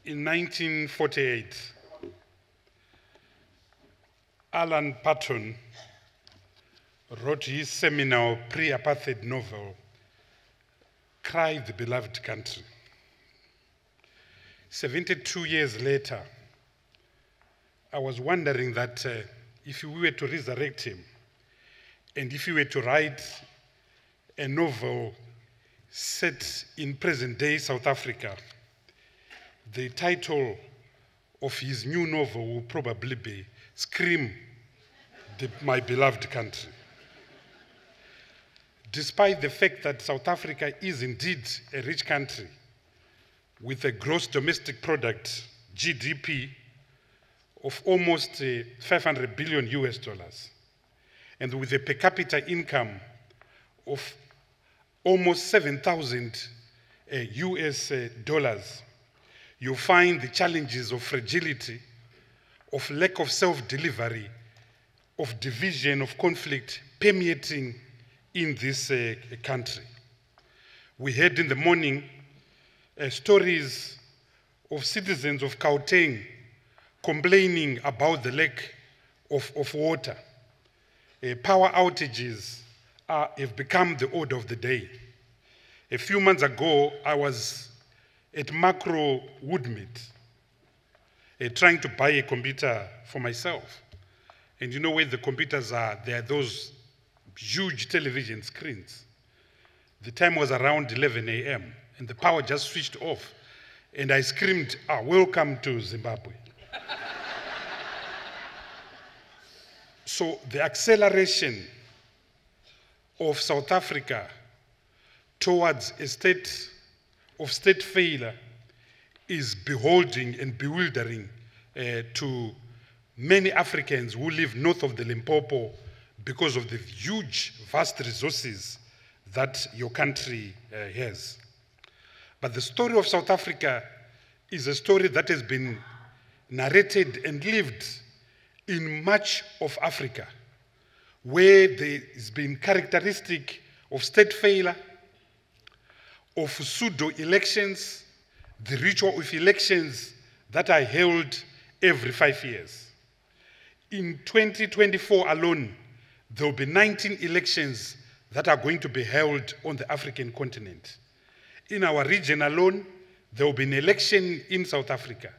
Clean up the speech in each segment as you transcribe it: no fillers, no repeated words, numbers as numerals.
In 1948, Alan Paton wrote his seminal pre-apartheid novel, Cry the Beloved Country. 72 years later, I was wondering that if we were to resurrect him, and if we were to write a novel set in present-day South Africa, the title of his new novel will probably be Scream, My Beloved Country. Despite the fact that South Africa is indeed a rich country with a gross domestic product, GDP, of almost 500 billion US dollars, and with a per capita income of almost 7,000 US dollars, you find the challenges of fragility, of lack of self-delivery, of division, of conflict permeating in this country. We heard in the morning stories of citizens of Gauteng complaining about the lack of water. Power outages have become the order of the day. A few months ago, I was at Macro Woodmead trying to buy a computer for myself. And you know where the computers are? There are those huge television screens. The time was around 11 a.m. and the power just switched off. And I screamed, welcome to Zimbabwe. So the acceleration of South Africa towards a state of state failure is beholding and bewildering to many Africans who live north of the Limpopo because of the huge, vast resources that your country has. But the story of South Africa is a story that has been narrated and lived in much of Africa, where there has been characteristic of state failure, of pseudo-elections, the ritual of elections that are held every 5 years. In 2024 alone, there will be 19 elections that are going to be held on the African continent. In our region alone, there will be an election in South Africa.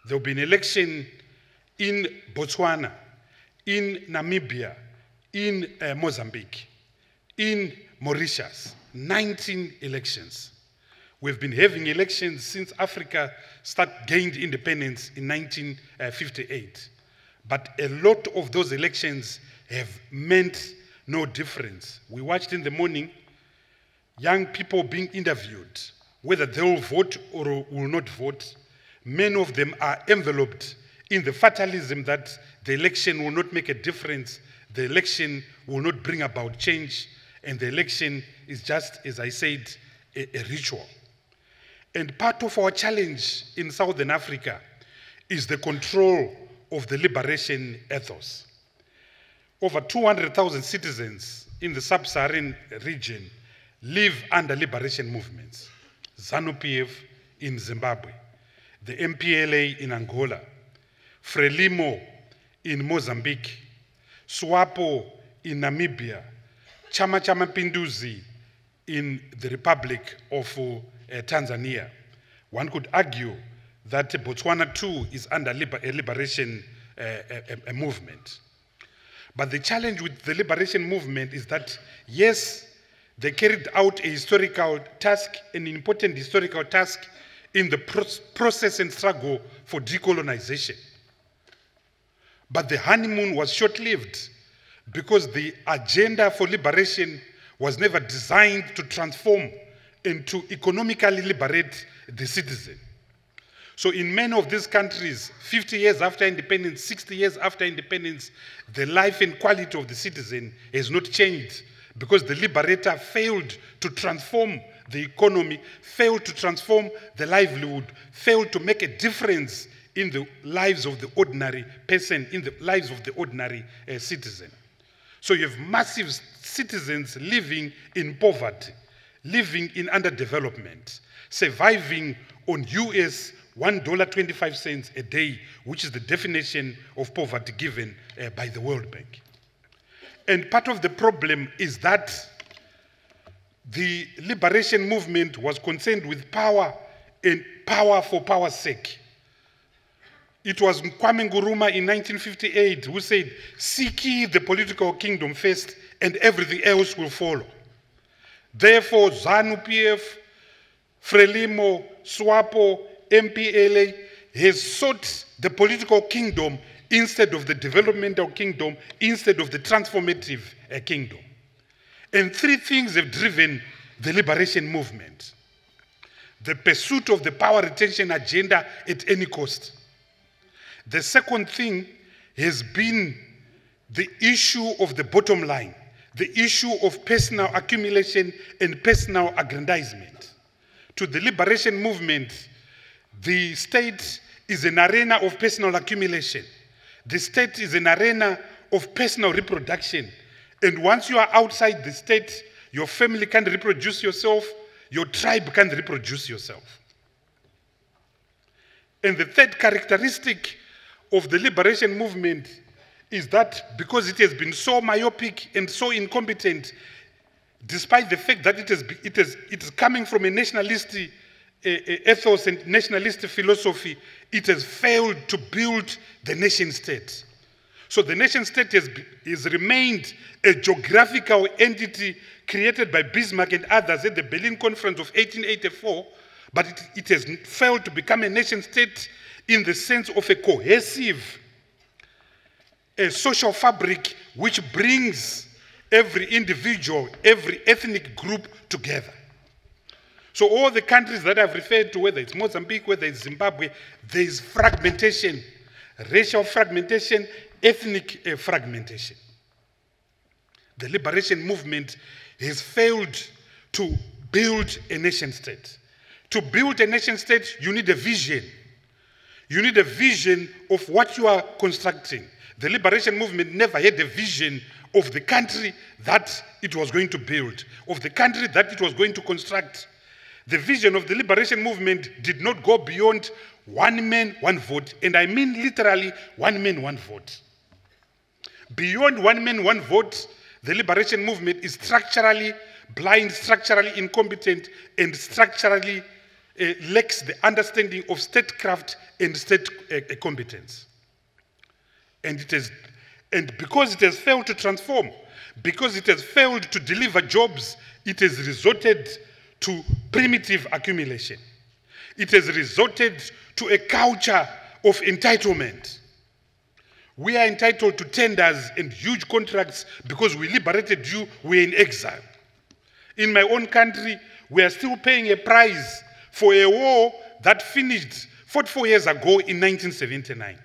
There will be an election in Botswana, in Namibia, in Mozambique, in Mauritius. 19 elections. We've been having elections since Africa gained independence in 1958. But a lot of those elections have meant no difference. We watched in the morning young people being interviewed, whether they will vote or will not vote. Many of them are enveloped in the fatalism that the election will not make a difference, the election will not bring about change, and the election is just, as I said, a ritual. And part of our challenge in Southern Africa is the control of the liberation ethos. Over 200,000 citizens in the sub-Saharan region live under liberation movements. ZANU-PF in Zimbabwe, the MPLA in Angola, Frelimo in Mozambique, SWAPO in Namibia, Chama cha Mapinduzi in the Republic of Tanzania. One could argue that Botswana too is under a liberation movement. But the challenge with the liberation movement is that, yes, they carried out a historical task, an important historical task in the process and struggle for decolonization. But the honeymoon was short-lived because the agenda for liberation was never designed to transform and to economically liberate the citizen. So in many of these countries, 50 years after independence, 60 years after independence, the life and quality of the citizen has not changed because the liberator failed to transform the economy, failed to transform the livelihood, failed to make a difference in the lives of the ordinary person, in the lives of the ordinary citizen. So you have massive citizens living in poverty, living in underdevelopment, surviving on US $1.25 a day, which is the definition of poverty given by the World Bank. And part of the problem is that the liberation movement was concerned with power and power for power's sake. It was Kwame Nkrumah in 1958 who said, "Seek ye the political kingdom first and everything else will follow." Therefore, ZANU-PF, Frelimo, SWAPO, MPLA has sought the political kingdom instead of the developmental kingdom, instead of the transformative kingdom. And three things have driven the liberation movement: the pursuit of the power retention agenda at any cost. The second thing has been the issue of the bottom line, the issue of personal accumulation and personal aggrandizement. To the liberation movement, the state is an arena of personal accumulation. The state is an arena of personal reproduction. And once you are outside the state, your family can't reproduce yourself, your tribe can't reproduce yourself. And the third characteristic of the liberation movement is that because it has been so myopic and so incompetent, despite the fact that it is coming from a nationalist ethos and nationalist philosophy, it has failed to build the nation state. So the nation state has remained a geographical entity created by Bismarck and others at the Berlin Conference of 1884, but it has failed to become a nation state in the sense of a cohesive social fabric which brings every individual, every ethnic group together. So all the countries that I've referred to, whether it's Mozambique, whether it's Zimbabwe, there is fragmentation, racial fragmentation, ethnic fragmentation. The liberation movement has failed to build a nation state. To build a nation state, you need a vision. You need a vision of what you are constructing. The liberation movement never had a vision of the country that it was going to build, of the country that it was going to construct. The vision of the liberation movement did not go beyond one man, one vote, and I mean literally one man, one vote. Beyond one man, one vote, the liberation movement is structurally blind, structurally incompetent, and structurally lacks the understanding of statecraft and state competence. And because it has failed to transform, because it has failed to deliver jobs, it has resorted to primitive accumulation. It has resorted to a culture of entitlement. We are entitled to tenders and huge contracts because we liberated you, we're in exile. In my own country, we are still paying a price for a war that finished 44 years ago in 1979.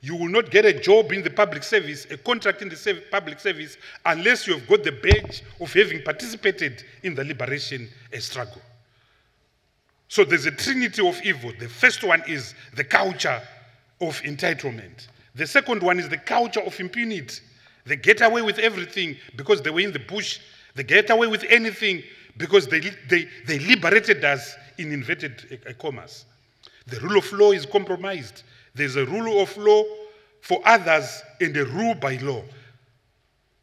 You will not get a job in the public service, a contract in the public service, unless you have got the badge of having participated in the liberation struggle. So there's a trinity of evil. The first one is the culture of entitlement. The second one is the culture of impunity. They get away with everything because they were in the bush. They get away with anything because they liberated us in inverted commas. The rule of law is compromised. There's a rule of law for others and a rule by law.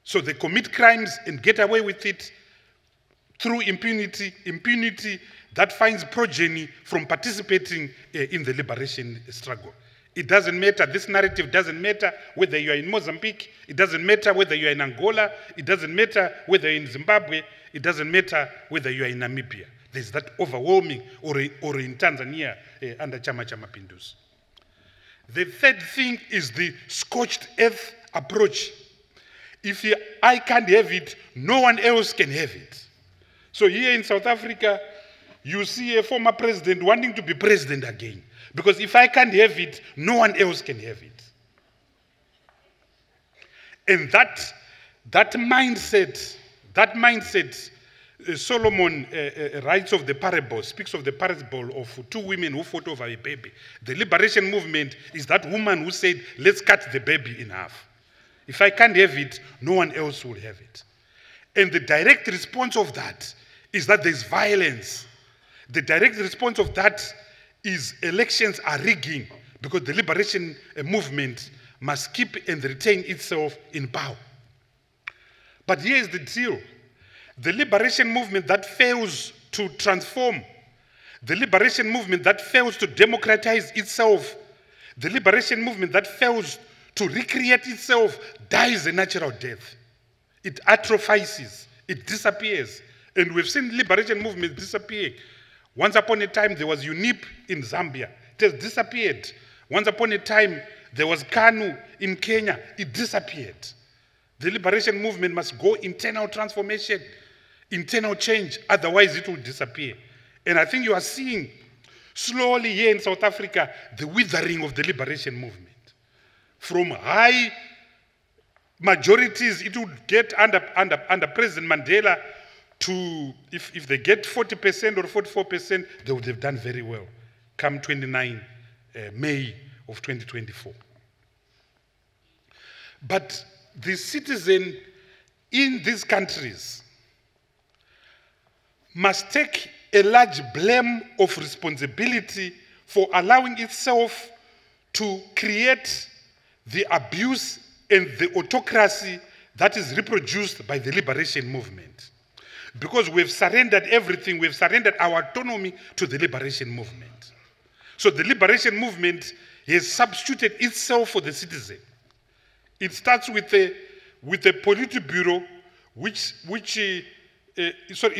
So they commit crimes and get away with it through impunity that finds progeny from participating in the liberation struggle. It doesn't matter, this narrative doesn't matter whether you are in Mozambique, it doesn't matter whether you are in Angola, it doesn't matter whether you're in Zimbabwe, it doesn't matter whether you are in Namibia. There's that overwhelming, or in Tanzania under Chama cha Mapinduzi. The third thing is the scorched earth approach. If I can't have it, no one else can have it. So here in South Africa, you see a former president wanting to be president again. Because if I can't have it, no one else can have it. And that mindset, Solomon writes of the parable, speaks of the parable of two women who fought over a baby. The liberation movement is that woman who said, let's cut the baby in half. If I can't have it, no one else will have it. And the direct response of that is that there's violence. The direct response of that is elections are rigging because the liberation movement must keep and retain itself in power. But here is the deal. The liberation movement that fails to transform, the liberation movement that fails to democratize itself, the liberation movement that fails to recreate itself dies a natural death. It atrophies, it disappears. And we've seen liberation movements disappear. Once upon a time, there was UNIP in Zambia. It has disappeared. Once upon a time, there was KANU in Kenya. It disappeared. The liberation movement must go internal transformation, internal change, otherwise it will disappear. And I think you are seeing slowly here in South Africa the withering of the liberation movement. From high majorities, it would get under President Mandela to, if they get 40% or 44%, they would have done very well come 29 May of 2024. But the citizen in these countries must take a large blame of responsibility for allowing itself to create the abuse and the autocracy that is reproduced by the liberation movement. Because we've surrendered everything, we've surrendered our autonomy to the liberation movement. So the liberation movement has substituted itself for the citizen. It starts with a Politburo, it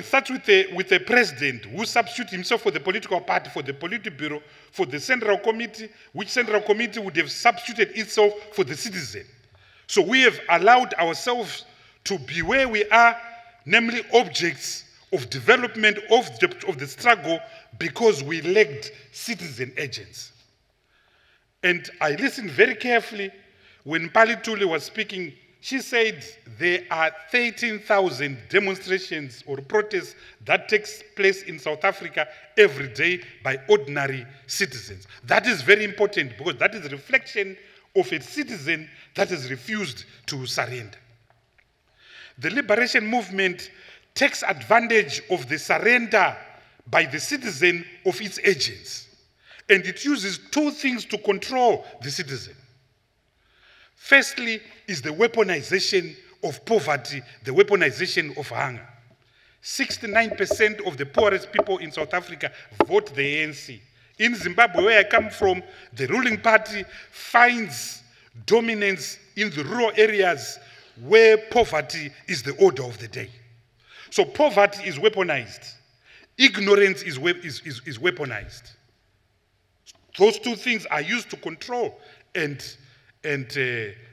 starts with a president who substitutes himself for the political party, for the Politburo, for the Central Committee, which Central Committee would have substituted itself for the citizen. So we have allowed ourselves to be where we are, namely objects of development of the struggle, because we lacked citizen agents. And I listened very carefully when Pali Tuli was speaking. She said there are 13,000 demonstrations or protests that takes place in South Africa every day by ordinary citizens. That is very important because that is a reflection of a citizen that has refused to surrender. The liberation movement takes advantage of the surrender by the citizen of its agents. And it uses two things to control the citizen. Firstly is the weaponization of poverty, the weaponization of hunger. 69% of the poorest people in South Africa vote the ANC. In Zimbabwe, where I come from, the ruling party finds dominance in the rural areas where poverty is the order of the day. So poverty is weaponized. Ignorance is weaponized. Those two things are used to control and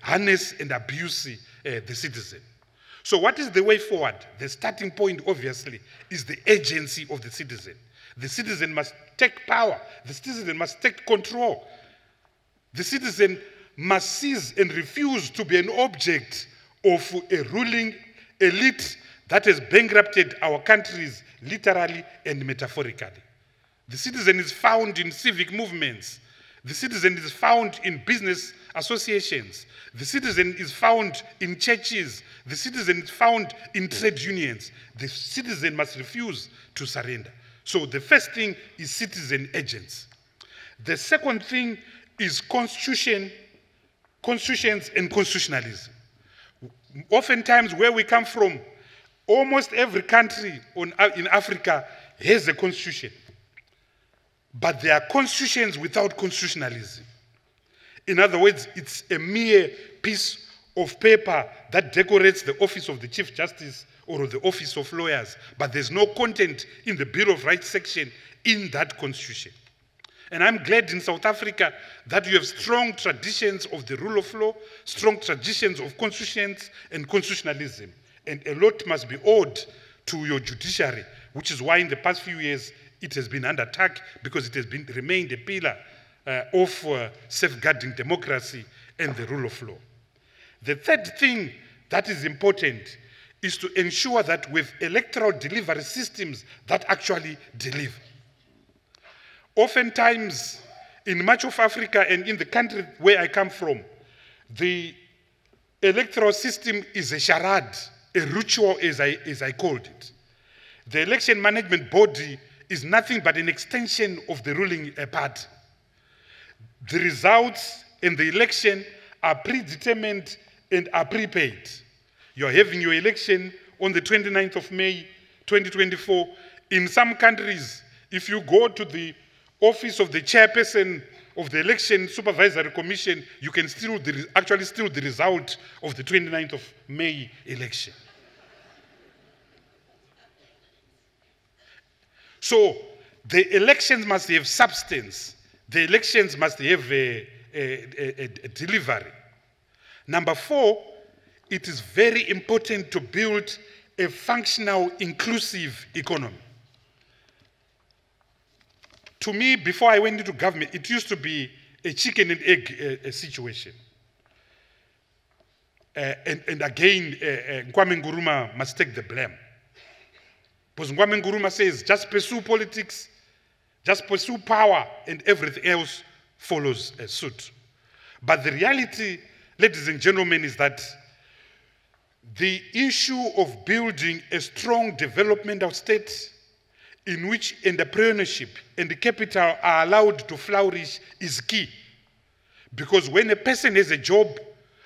harness and abuse the citizen. So what is the way forward? The starting point, obviously, is the agency of the citizen. The citizen must take power. The citizen must take control. The citizen must cease and refuse to be an object of a ruling elite that has bankrupted our countries literally and metaphorically. The citizen is found in civic movements. The citizen is found in business associations. The citizen is found in churches. The citizen is found in trade unions. The citizen must refuse to surrender. So the first thing is citizen agents. The second thing is constitutions and constitutionalism. Oftentimes where we come from, almost every country in Africa has a constitution. But there are constitutions without constitutionalism. In other words, it's a mere piece of paper that decorates the office of the Chief Justice or the office of lawyers, but there's no content in the Bill of Rights section in that constitution. And I'm glad in South Africa that you have strong traditions of the rule of law, strong traditions of constitutions and constitutionalism. And a lot must be owed to your judiciary, which is why in the past few years it has been under attack, because it has remained a pillar of safeguarding democracy and the rule of law. The third thing that is important is to ensure that with electoral delivery systems that actually deliver. Oftentimes, in much of Africa and in the country where I come from, the electoral system is a charade, a ritual as I called it. The election management body is nothing but an extension of the ruling party. The results in the election are predetermined and are prepaid. You are having your election on the 29th of May 2024. In some countries, if you go to the office of the chairperson of the Election Supervisory Commission, you can actually steal the result of the 29th of May election. So the elections must have substance. The elections must have a delivery. Number 4, it is very important to build a functional, inclusive economy. To me, before I went into government, it used to be a chicken and egg situation. And again, Kwame Nkrumah must take the blame. Because Kwame Nkrumah says, just pursue politics, just pursue power, and everything else follows suit. But the reality, ladies and gentlemen, is that the issue of building a strong developmental state in which entrepreneurship and the capital are allowed to flourish is key. Because when a person has a job,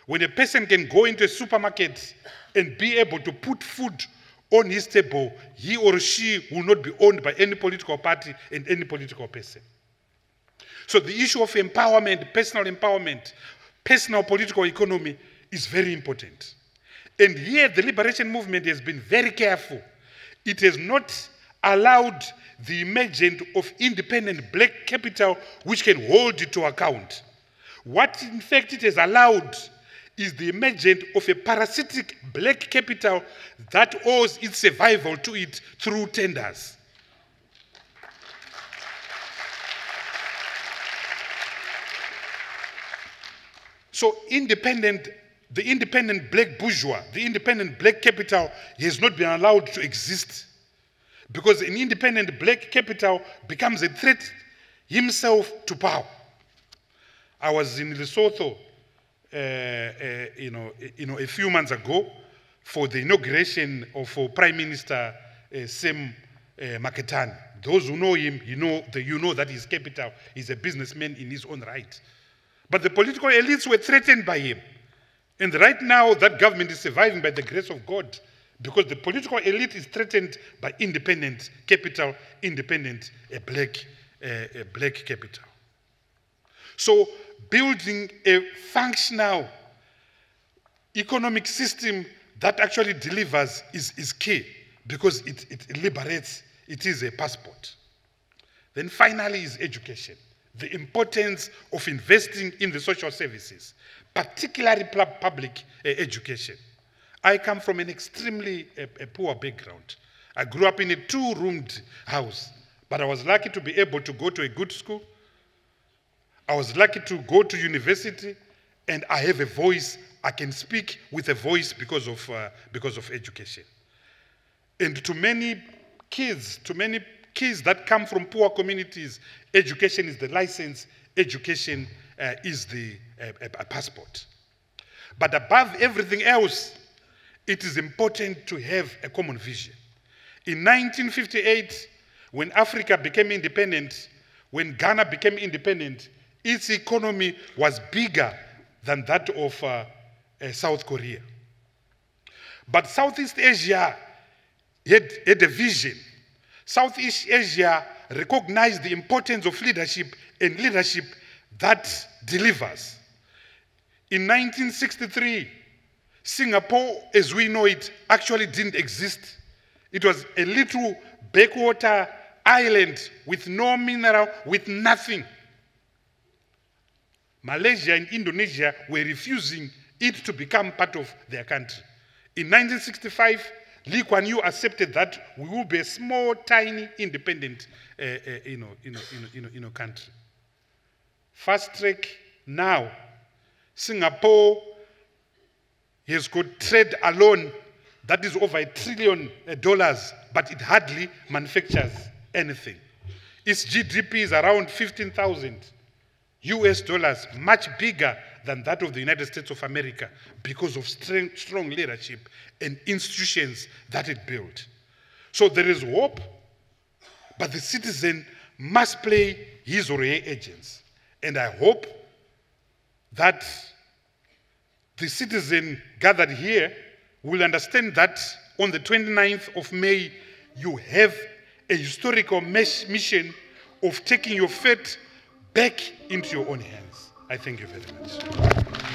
when a person can go into a supermarket and be able to put food on his table, he or she will not be owned by any political party and any political person. So the issue of empowerment, personal political economy is very important. And here the liberation movement has been very careful. It has not allowed the emergence of independent black capital which can hold it to account. What in fact it has allowed is the emergence of a parasitic black capital that owes its survival to it through tenders. So the independent black bourgeois, the independent black capital has not been allowed to exist, because an independent black capital becomes a threat himself to power. I was in Lesotho, a few months ago for the inauguration of Prime Minister Sam Maketane. Those who know him, you know that his capital is a businessman in his own right. But the political elites were threatened by him. And right now, that government is surviving by the grace of God, because the political elite is threatened by independent capital, independent black capital. So building a functional economic system that actually delivers is key, because it liberates, it is a passport. Then finally is education. The importance of investing in the social services, particularly public education. I come from an extremely poor background. I grew up in a 2-roomed house, but I was lucky to be able to go to a good school. I was lucky to go to university, and I have a voice. I can speak with a voice because of education. And to many kids that come from poor communities, education is the license, education is the passport. But above everything else, it is important to have a common vision. In 1958, when Africa became independent, when Ghana became independent, its economy was bigger than that of South Korea. But Southeast Asia had a vision. Southeast Asia recognized the importance of leadership, and leadership that delivers. In 1963, Singapore, as we know it, actually didn't exist. It was a little backwater island with no mineral, with nothing. Malaysia and Indonesia were refusing it to become part of their country. In 1965, Lee Kuan Yew accepted that we will be a small, tiny, independent country. Fast track now, Singapore has got trade alone that is over $1 trillion, but it hardly manufactures anything. Its GDP is around 15,000 US dollars, much bigger than that of the United States of America, because of strong leadership and institutions that it built. So there is hope, but the citizen must play his or her agents. And I hope that the citizen gathered here will understand that on the 29th of May, you have a historical mission of taking your fate back into your own hands. I thank you very much.